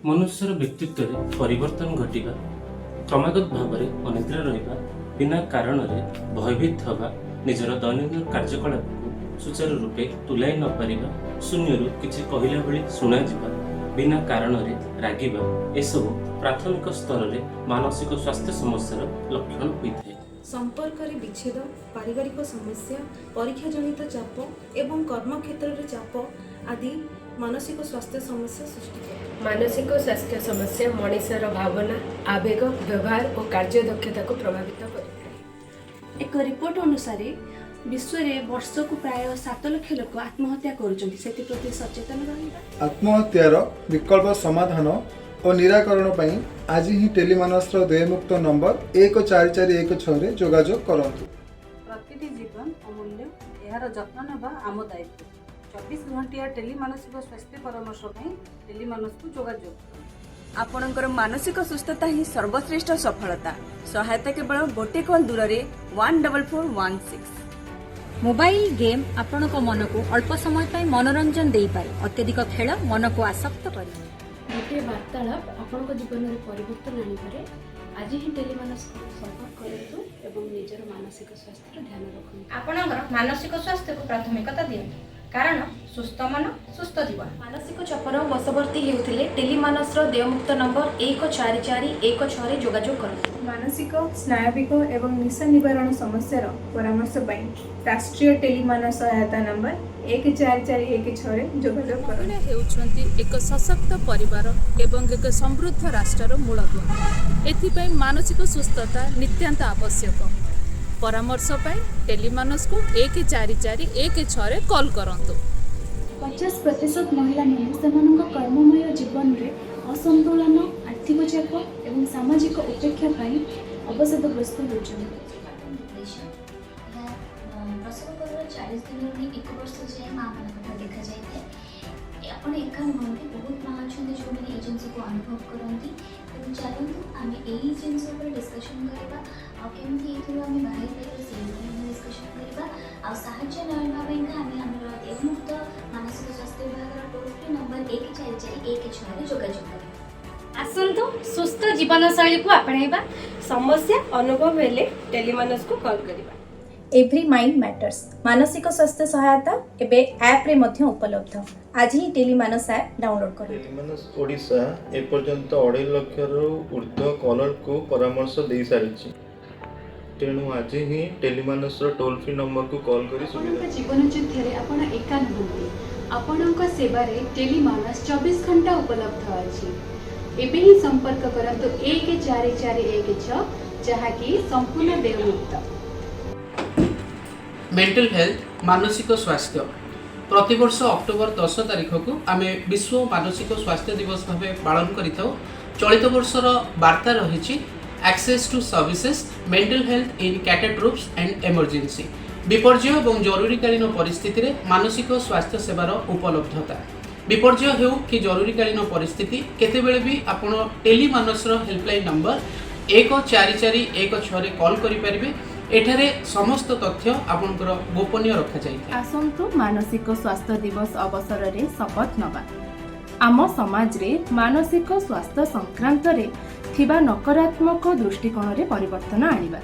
मनुष्यर व्यक्तित्व में परिवर्तन घटिबा क्रमागत भाव में अनिद्रा रहिबा बिना कारण भयभीत हवा निजर दैनन्दिन कार्यकलाप को सुचारू रूपे तुलाई न पारिबा शून्यरू किछि कहिला भली शुणा जिबा बिना कारण रागिबा एसबु प्राथमिक स्तर में मानसिक स्वास्थ्य समस्यार लक्षण होइଥାଏ। संपर्क रे विच्छेद, पारिवारिक समस्या, परीक्षा जनित चाप एवं कर्मक्षेत्र रे चाप आदि मानसिक स्वास्थ्य समस्या सृष्टि करे। मानसिक स्वास्थ्य समस्या मनुष्यर भावना, आवेग, व्यवहार और कार्य दक्षता को प्रभावित करते। एक रिपोर्ट अनुसार विश्व में वर्ष को प्राय 7 लाख लोक आत्महत्या करुछन्ति। सेति प्रति सचेतन रहिबा। आत्महत्यार विकल्प समाधान और निराकरण पई आज ही टेलीमानसर देयमुक्त नंबर 14416 रे जोगाजोग करंतु। प्रतिटी जीवन अमूल्य, यार जत्न नेबा आम दायित्व। 24 घंटिया टेलीमानसिक स्वास्थ्य परामर्श पई टेलीमानस को जोगाजोग। आपणकर मानसिक सुस्थता ही सर्वश्रेष्ठ सफलता। सहायता केवल गोटे कॉल दूर रे 14416। मोबाइल गेम आपणक मन को अल्प समय पर मनोरंजन दे पारे। अत्यधिक खेल मन को आसक्त करे। गोटे वार्तालाप आपणक जीवन में परिवर्तन आनी पारे। आज ही टेलीमानस को संपर्क करंतु एवं निजर मानसिक स्वास्थ्य ध्यान रखंतु। आपणकर मानसिक स्वास्थ्य को प्राथमिकता दियंतु कारण सुस्थ मन सुस्थ जीवन। मानसिक चापर बशवर्ती हेउथिले टेलीमानसर देयमुक्त नंबर 14416 रे जोगाजोग करंतु। मानसिक स्नायविक एवं निशा निवारण समस्यार परामर्श पाई राष्ट्रीय टेलीमानस सहायता नंबर 14416 रे जोगाजोग करंतु। हेउछंती एक सशक्त परिवार एवं एक समृद्ध राष्ट्रर मूलदुआ। एथिपाई मानसिक सुस्थता नित्यांत आवश्यक। परामर्श पाई टेलीमानस को 14416 रे कॉल करंतु। 50% महिला कर्ममय जीवन में असंतुलन, आर्थिक चाप एवं सामाजिक उपेक्षा अवसादग्रस्त होती। प्रसव कर 40 दिन में 1 वर्ष जाए माँ मान कथा देखा जाए। आप एका नुहति बहुत माँ अच्छा जो मैंने जिन को अनुभव करती। तेणु चलतु आम यही जिन डिस्कसन करवा आमती आम बाहर पार से डिस्कसन करवा आम देवमुक्त मानसिक स्वास्थ्य विभाग टोल फ्री नंबर 14416 जोगाजोग कर। आसंतु सुस्थ जीवन शैली को अपनाइबा। समस्या अनुभव हेले टेलीमानस को कॉल करिबा। एवरी माइंड मैटर्स मानसिक स्वास्थ्य सहायता एबे ऐप रे मध्य उपलब्ध। आज ही टेलीमानस ऐप डाउनलोड करो। टेलीमानस ओडिशा ए पर्यंत 2.5 लाख रु ऊर्ध्व कॉलर को परामर्श दे सारिछि। तेणु आज ही टेलीमानस टोल फ्री नंबर को कॉल करी सुविधा। जीवन युद्ध रे आपण एका नहुंती। आपणक सेवा रे टेलीमानस 24 घंटा उपलब्ध अछि। एबे ही संपर्क करंतु 14416 जहा कि संपूर्ण देयमुक्त। मेंटल हेल्थ मानसिक स्वास्थ्य प्रतिवर्ष अक्टोबर 10 तारिख को आम विश्व मानसिक स्वास्थ्य दिवस भाव पालन करिथाउ। चलित वर्षर वार्ता रही access to services mental health in catastrophes and emergency. विपर्य और जरूरीकालीन परिस्थिति रे मानसिक स्वास्थ्य सेवार उपलब्धता। विपर्य हेउ कि जरूरीकालीन परिस्थिति केतेबेले भी आपण टेलीमानसर हेल्पलाइन नंबर 14416 रे कॉल करि परिबे। एठारे समस्त तथ्य आपनकर गोपनीय रखा जाय। आसंतु मानसिक स्वास्थ्य दिवस अवसर रे शपथ नबा। आम समाज रे मानसिक स्वास्थ्य संक्रांत रे थिबा नकारात्मक दृष्टिकोण रे परिवर्तन आनिबा।